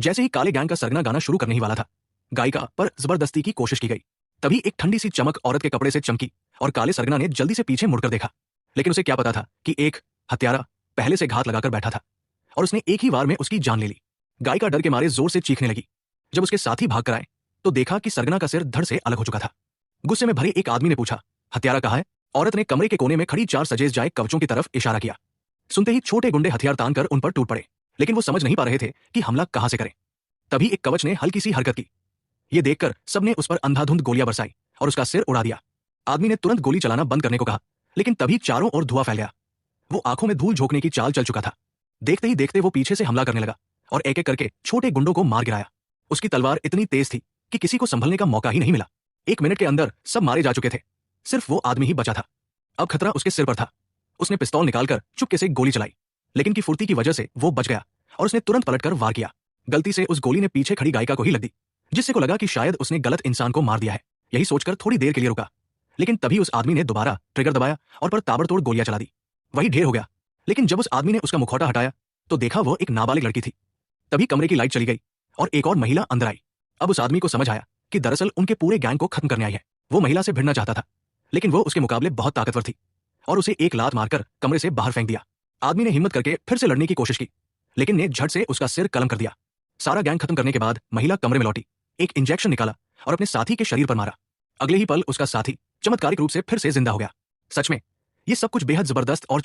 जैसे ही काले गैंग का सरगना गाना शुरू करने ही वाला था, गायिका पर जबरदस्ती की कोशिश की गई। तभी एक ठंडी सी चमक औरत के कपड़े से चमकी और काले सरगना ने जल्दी से पीछे मुड़कर देखा। लेकिन उसे क्या पता था कि एक हत्यारा पहले से घात लगाकर बैठा था और उसने एक ही वार में उसकी जान ले ली। गायिका डर के मारे जोर से चीखने लगी। जब उसके साथी भाग कर आए तो देखा कि सरगना का सिर धड़ से अलग हो चुका था। गुस्से में भरे एक आदमी ने पूछा, हत्यारा कहाँ है? औरत ने कमरे के कोने में खड़ी 4 सजेज जाए कवचों की तरफ इशारा किया। सुनते ही छोटे गुंडे हथियार तान कर उन पर टूट पड़े, लेकिन वो समझ नहीं पा रहे थे कि हमला कहां से करें। तभी एक कवच ने हल्की सी हरकत की। ये देखकर सबने उस पर अंधाधुंध गोलियां बरसाई और उसका सिर उड़ा दिया। आदमी ने तुरंत गोली चलाना बंद करने को कहा, लेकिन तभी चारों ओर धुआं फैल गया। वो आंखों में धूल झोंकने की चाल चल चुका था। देखते ही देखते वो पीछे से हमला करने लगा और एक एक करके छोटे गुंडों को मार गिराया। उसकी तलवार इतनी तेज थी कि किसी को संभलने का मौका ही नहीं मिला। 1 मिनट के अंदर सब मारे जा चुके थे, सिर्फ वो आदमी ही बचा था। अब खतरा उसके सिर पर था। उसने पिस्तौल निकालकर चुपके से गोली चलाई, लेकिन की फुर्ती की वजह से वो बच गया और उसने तुरंत पलटकर वार किया। गलती से उस गोली ने पीछे खड़ी गायिका को ही लग दी, जिससे को लगा कि शायद उसने गलत इंसान को मार दिया है। यही सोचकर थोड़ी देर के लिए रुका, लेकिन तभी उस आदमी ने दोबारा ट्रिगर दबाया और पर ताबड़तोड़ गोलियां चला दी। वही ढेर हो गया। लेकिन जब उस आदमी ने उसका मुखौटा हटाया तो देखा वो एक नाबालिग लड़की थी। तभी कमरे की लाइट चली गई और एक और महिला अंदर आई। अब उस आदमी को समझ आया कि दरअसल उनके पूरे गैंग को खत्म करने आई है। वो महिला से भिड़ना चाहता था, लेकिन वो उसके मुकाबले बहुत ताकतवर थी और उसे एक लात मारकर कमरे से बाहर फेंक दिया। आदमी ने हिम्मत करके फिर से लड़ने की कोशिश की, लेकिन ने झट से उसका सिर कलम कर दिया। सारा गैंग खत्म करने के बाद महिला कमरे में लौटी, एक इंजेक्शन निकाला और अपने साथी के शरीर पर मारा। अगले ही पल उसका साथी चमत्कारिक रूप से फिर से जिंदा हो गया। सच में ये सब कुछ बेहद जबरदस्त और